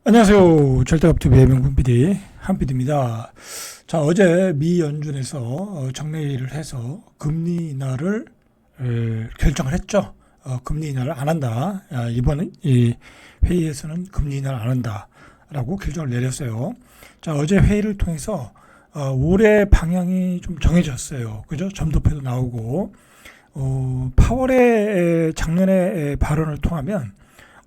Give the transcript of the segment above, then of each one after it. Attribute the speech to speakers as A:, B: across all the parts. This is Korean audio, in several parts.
A: 안녕하세요. 절대값TV의 명분 PD 한PD입니다. 자, 어제 미 연준에서 정례회의를 해서 금리 인하를 결정을 했죠. 금리 인하를 안 한다. 이번 이 회의에서는 금리 인하를 안 한다라고 결정을 내렸어요. 자, 어제 회의를 통해서 올해 방향이 좀 정해졌어요. 그죠? 점도표도 나오고 파월의 작년에 발언을 통하면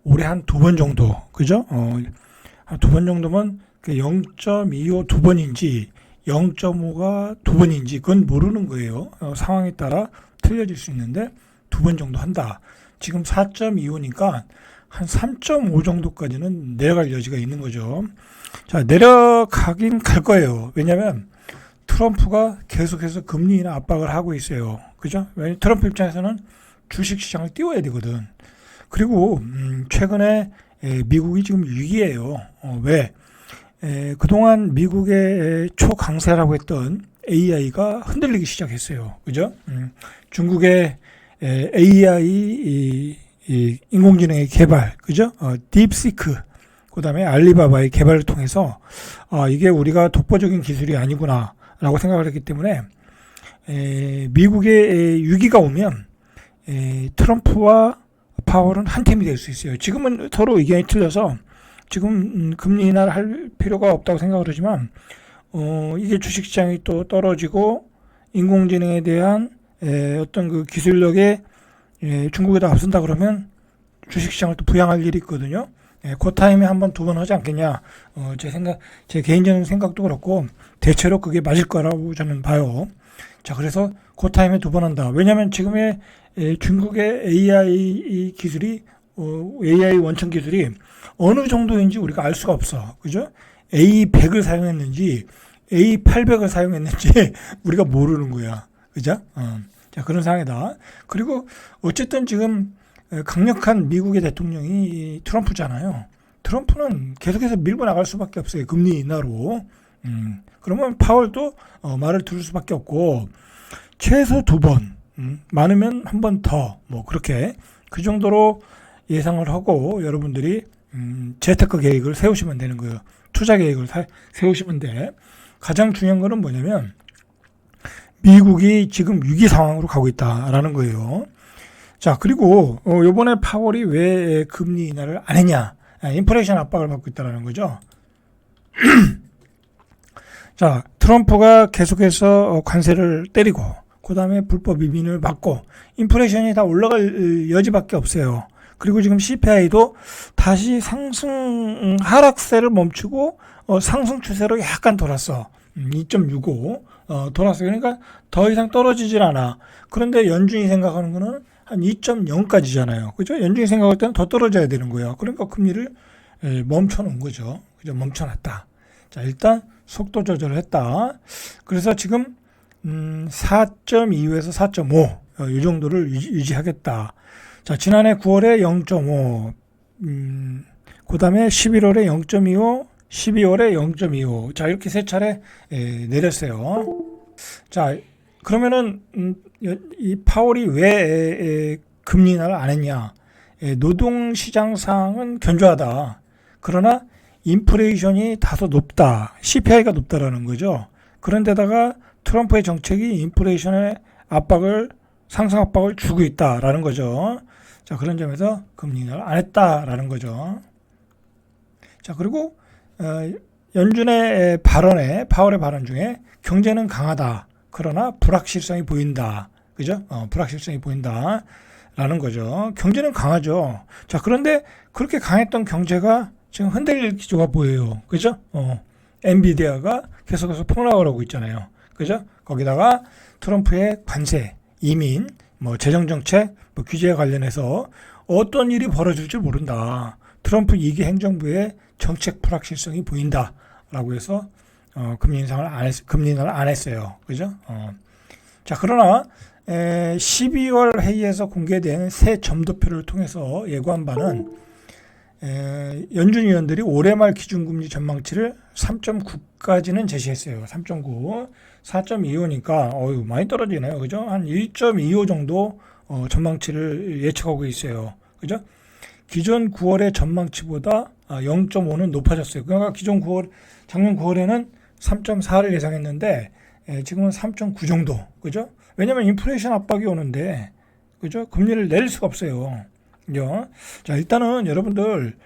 A: 올해 한 두 번 정도, 그죠? 한 두 번 정도면 0.25 두 번인지 0.5가 두 번인지 그건 모르는 거예요. 상황에 따라 틀려질 수 있는데 두 번 정도 한다. 지금 4.25니까 한 3.5 정도까지는 내려갈 여지가 있는 거죠. 자, 내려가긴 갈 거예요. 왜냐하면 트럼프가 계속해서 금리 인하 압박을 하고 있어요. 그죠? 왜냐하면 트럼프 입장에서는 주식시장을 띄워야 되거든. 그리고 최근에 미국이 지금 위기예요. 왜? 그동안 미국의 초강세라고 했던 AI가 흔들리기 시작했어요. 그죠? 중국의 AI 인공지능의 개발, 그죠? 딥시크, 그 다음에 알리바바의 개발을 통해서 이게 우리가 독보적인 기술이 아니구나라고 생각을 했기 때문에 미국의 위기가 오면 트럼프와 파월은 한 팀이 될 수 있어요. 지금은 서로 의견이 틀려서 지금 금리 인하를 할 필요가 없다고 생각을 하지만 이게 주식시장이 또 떨어지고 인공지능에 대한 어떤 그 기술력에 중국에다 앞선다 그러면 주식시장을 또 부양할 일이 있거든요. 그 타임에 한 번, 두 번 하지 않겠냐. 제 개인적인 생각도 그렇고 대체로 그게 맞을 거라고 저는 봐요. 자, 그래서 그 타임에 두 번 한다. 왜냐하면 지금의 중국의 AI 기술이 AI 원천 기술이 어느 정도인지 우리가 알 수가 없어. 그죠? A100을 사용했는지 A800을 사용했는지 우리가 모르는 거야. 그죠? 자, 그런 상황이다. 그리고 어쨌든 지금 강력한 미국의 대통령이 트럼프잖아요. 트럼프는 계속해서 밀고 나갈 수밖에 없어요. 금리 인하로. 그러면 파월도 말을 들을 수밖에 없고 최소 두 번, 많으면 한 번 더, 뭐 그렇게 그 정도로 예상을 하고 여러분들이 재테크 계획을 세우시면 되는 거예요. 투자 계획을 세우시면 돼. 가장 중요한 거는 뭐냐면 미국이 지금 위기 상황으로 가고 있다라는 거예요. 자, 그리고 이번에 파월이 왜 금리 인하를 안 했냐? 인플레이션 압박을 받고 있다라는 거죠. 자, 트럼프가 계속해서 관세를 때리고 그 다음에 불법 이민을 막고 인플레이션이 다 올라갈 여지밖에 없어요. 그리고 지금 CPI도 다시 하락세를 멈추고 상승 추세로 약간 돌았어. 2.65 돌았어요. 그러니까 더 이상 떨어지질 않아. 그런데 연준이 생각하는 거는 한 2.0까지잖아요. 그죠? 연준이 생각할 때는 더 떨어져야 되는 거예요. 그러니까 금리를 멈춰놓은 거죠. 그죠? 멈춰놨다. 자, 일단 속도 조절을 했다. 그래서 지금 4.25에서 4.5 이 정도를 유지하겠다. 자, 지난해 9월에 0.5, 그 다음에 11월에 0.25, 12월에 0.25. 자, 이렇게 세 차례 내렸어요. 자, 그러면은 이 파월이 왜 금리 인하를 안 했냐? 노동시장 상황은 견조하다. 그러나 인플레이션이 다소 높다. CPI가 높다라는 거죠. 그런데다가 트럼프의 정책이 인플레이션의 상승 압박을 주고 있다라는 거죠. 자, 그런 점에서 금리 인하를 안 했다라는 거죠. 자, 그리고 연준의 파월의 발언 중에 경제는 강하다. 그러나 불확실성이 보인다. 그죠? 불확실성이 보인다. 라는 거죠. 경제는 강하죠. 자, 그런데 그렇게 강했던 경제가 지금 흔들릴 기조가 보여요. 그죠? 엔비디아가 계속해서 폭락을 하고 있잖아요. 그죠? 거기다가 트럼프의 관세, 이민, 재정정책, 규제에 관련해서 어떤 일이 벌어질지 모른다. 트럼프 2기 행정부의 정책 불확실성이 보인다. 라고 해서 금리 인하를 안 했어요. 그죠? 자, 그러나 12월 회의에서 공개된 새 점도표를 통해서 예고한 바는 연준 위원들이 올해 말 기준금리 전망치를 3.9까지는 제시했어요. 3.9, 4.25니까 많이 떨어지네요. 그죠? 한 1.25 정도 전망치를 예측하고 있어요. 그죠? 기존 9월의 전망치보다 0.5는 높아졌어요. 그러니까 기존 작년 9월에는 3.4를 예상했는데 지금은 3.9 정도. 그죠? 왜냐면 인플레이션 압박이 오는데 그죠? 금리를 내릴 수가 없어요. 그죠? 자, 일단은 여러분들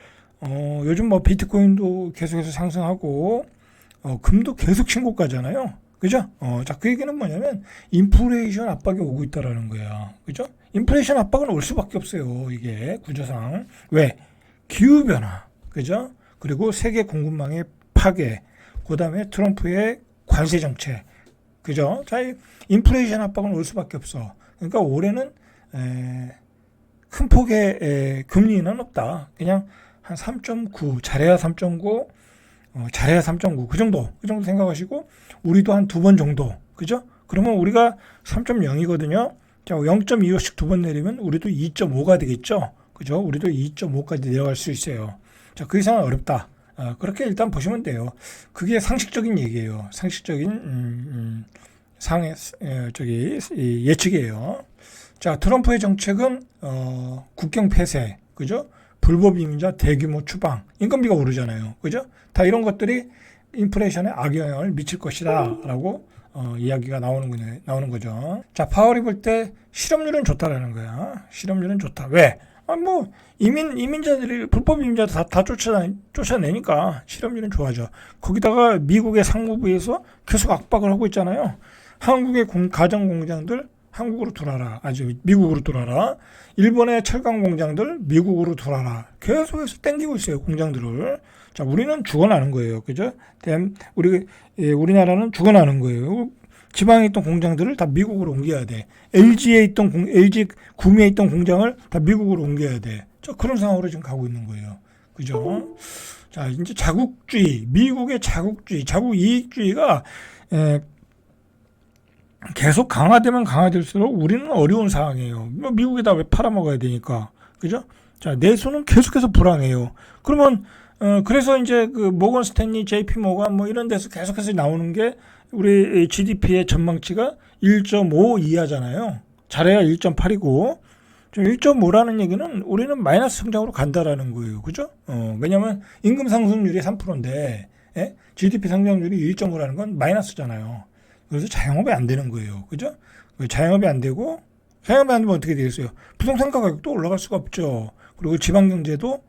A: 요즘 뭐 비트코인도 계속해서 상승하고 금도 계속 신고가잖아요. 그죠? 자, 그 얘기는 뭐냐면 인플레이션 압박이 오고 있다라는 거야. 그죠? 인플레이션 압박은 올 수밖에 없어요. 이게 구조상. 왜? 기후 변화. 그죠? 그리고 세계 공급망의 파괴. 그다음에 트럼프의 관세 정책. 그죠? 자, 인플레이션 압박은 올 수밖에 없어. 그러니까 올해는 큰 폭의 금리 인하는 없다. 그냥 한 3.9, 잘해야 3.9, 잘해야 3.9, 그 정도 생각하시고, 우리도 한 두 번 정도, 그죠? 그러면 우리가 3.0이거든요. 자, 0.25씩 두 번 내리면 우리도 2.5가 되겠죠? 그죠? 우리도 2.5까지 내려갈 수 있어요. 자, 그 이상은 어렵다. 그렇게 일단 보시면 돼요. 그게 상식적인 얘기예요. 상식적인, 예측이에요. 자, 트럼프의 정책은, 국경 폐쇄, 그죠? 불법 이민자 대규모 추방, 인건비가 오르잖아요. 그죠? 다 이런 것들이 인플레이션에 악영향을 미칠 것이다. 라고, 이야기가 나오는 거죠. 자, 파월이 볼 때 실업률은 좋다라는 거야. 실업률은 좋다. 왜? 이민자들이, 불법 이민자들 다 쫓아내니까 실업률은 좋아져. 거기다가 미국의 상무부에서 계속 압박을 하고 있잖아요. 한국의 가정 공장들, 한국으로 돌아라. 미국으로 돌아라. 일본의 철강 공장들 미국으로 돌아라. 계속해서 땡기고 있어요. 공장들을. 자, 우리는 죽어나는 거예요. 그죠? 우리나라는 죽어나는 거예요. 지방에 있던 공장들을 다 미국으로 옮겨야 돼. LG 구미에 있던 공장을 다 미국으로 옮겨야 돼. 자, 그런 상황으로 지금 가고 있는 거예요. 그죠? 자, 이제 자국주의, 미국의 자국주의, 자국 이익주의가 계속 강화되면 강화될수록 우리는 어려운 상황이에요. 미국에다 왜 팔아먹어야 되니까. 그죠? 자, 내수는 계속해서 불황해요. 그러면, 그래서 이제 그 모건 스탠리, JP 모건 뭐 이런 데서 계속해서 나오는 게 우리 GDP의 전망치가 1.5 이하잖아요. 잘해야 1.8이고, 1.5라는 얘기는 우리는 마이너스 성장으로 간다라는 거예요. 그죠? 왜냐면 임금 상승률이 3%인데, GDP 성장률이 1.5라는 건 마이너스잖아요. 그래서 자영업이 안 되는 거예요. 그죠? 자영업이 안 되면 어떻게 되겠어요? 부동산 가격도 올라갈 수가 없죠. 그리고 지방 경제도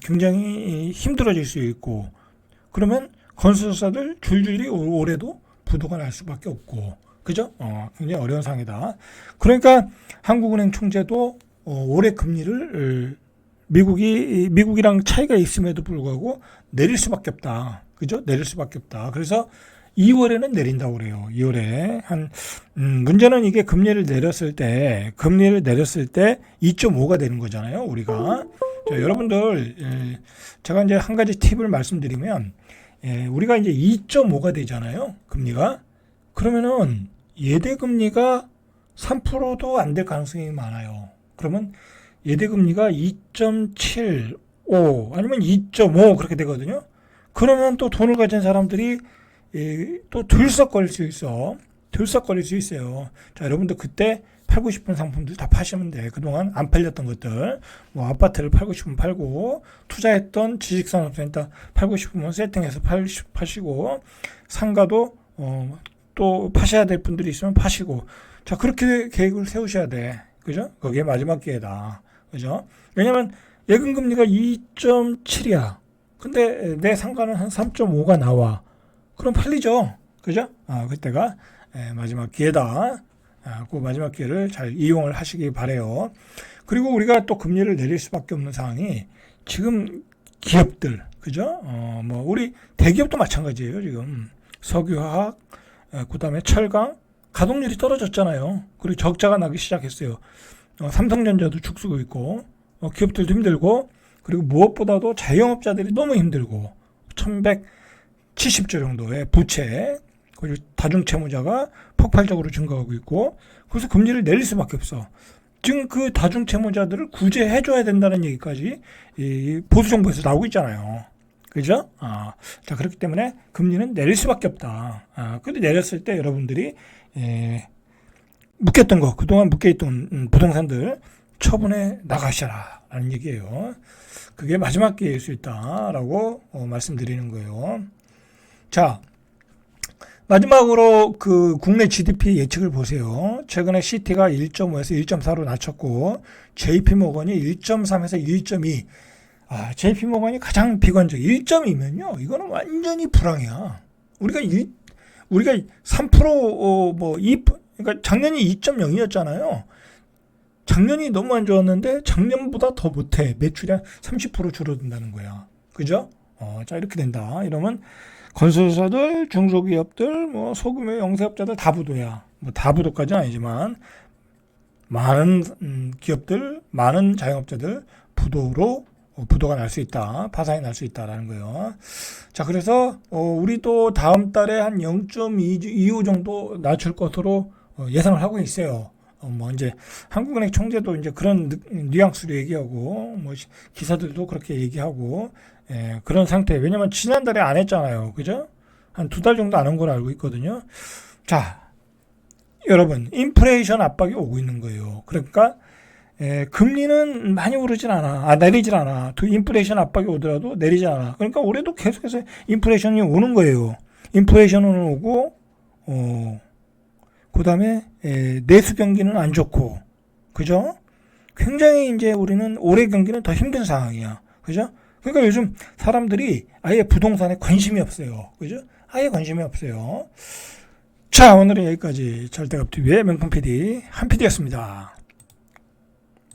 A: 굉장히 힘들어질 수 있고, 그러면 건설사들 줄줄이 올해도 부도가 날 수밖에 없고, 그죠? 굉장히 어려운 상황이다. 그러니까 한국은행 총재도 올해 금리를 미국이랑 차이가 있음에도 불구하고 내릴 수밖에 없다. 그죠? 내릴 수밖에 없다. 그래서 2월에는 내린다고 그래요. 2월에 문제는 이게 금리를 내렸을 때 2.5가 되는 거잖아요. 우리가. 자, 여러분들, 제가 이제 한 가지 팁을 말씀드리면, 우리가 이제 2.5가 되잖아요. 금리가. 그러면은 예대 금리가 3%도 안 될 가능성이 많아요. 그러면 예대 금리가 2.75 아니면 2.5 그렇게 되거든요. 그러면 또 돈을 가진 사람들이 또 들썩거릴 수 있어요. 자, 여러분들 그때 팔고 싶은 상품들 다 파시면 돼. 그동안 안 팔렸던 것들, 뭐 아파트를 팔고 싶으면 팔고, 투자했던 지식산업센터 팔고 싶으면 세팅해서 파시고, 상가도 또 파셔야 될 분들이 있으면 파시고, 자, 그렇게 계획을 세우셔야 돼. 그죠? 그게 마지막 기회다. 그죠? 왜냐면 예금 금리가 2.7이야. 근데 내 상가는 한 3.5가 나와. 그럼 팔리죠. 그죠? 그때가 마지막 기회다. 그 마지막 기회를 잘 이용을 하시기 바래요. 그리고 우리가 또 금리를 내릴 수밖에 없는 상황이 지금 기업들, 그죠? 뭐 우리 대기업도 마찬가지예요. 지금 석유화학, 그다음에 철강 가동률이 떨어졌잖아요. 그리고 적자가 나기 시작했어요. 삼성전자도 죽쓰고 있고, 기업들도 힘들고, 그리고 무엇보다도 자영업자들이 너무 힘들고, 1170조 정도의 부채, 그리고 다중채무자가 폭발적으로 증가하고 있고, 그래서 금리를 내릴 수밖에 없어. 지금 그 다중채무자들을 구제해줘야 된다는 얘기까지 이 보수정부에서 나오고 있잖아요. 그죠? 자, 그렇기 때문에 금리는 내릴 수밖에 없다. 근데 내렸을 때 여러분들이, 그동안 묶여있던 부동산들 처분해 나가셔라. 라는 얘기예요. 그게 마지막 기회일 수 있다라고 말씀드리는 거예요. 자, 마지막으로 그 국내 GDP 예측을 보세요. 최근에 CT가 1.5에서 1.4로 낮췄고 JP모건이 1.3에서 1.2. JP모건이 가장 비관적. 1.2면요. 이거는 완전히 불황이야. 우리가 3% 그러니까 작년이 2.0이었잖아요. 작년이 너무 안 좋았는데 작년보다 더 못해. 매출이 한 30% 줄어든다는 거야. 그죠? 자, 이렇게 된다. 이러면 건설사들, 중소기업들, 소규모 영세업자들 다 부도야. 다 부도까지는 아니지만 많은 기업들, 많은 자영업자들 부도가 날 수 있다. 파산이 날 수 있다라는 거예요. 자, 그래서 우리도 다음 달에 한 0.25 정도 낮출 것으로 예상을 하고 있어요. 이제 한국은행 총재도 이제 그런 뉘앙스로 얘기하고, 기사들도 그렇게 얘기하고, 그런 상태. 왜냐면 지난달에 안 했잖아요. 그죠? 한 2달 정도 안 한 걸로 알고 있거든요. 자, 여러분, 인플레이션 압박이 오고 있는 거예요. 그러니까, 금리는 많이 오르진 않아. 내리질 않아. 인플레이션 압박이 오더라도 내리지 않아. 그러니까 올해도 계속해서 인플레이션이 오는 거예요. 인플레이션은 오고, 그 다음에 내수 경기는 안 좋고, 그죠? 굉장히 이제 우리는 올해 경기는 더 힘든 상황이야. 그죠? 그러니까 요즘 사람들이 아예 부동산에 관심이 없어요. 그죠? 아예 관심이 없어요. 자, 오늘은 여기까지. 절대값TV의 명품 PD 한 PD였습니다.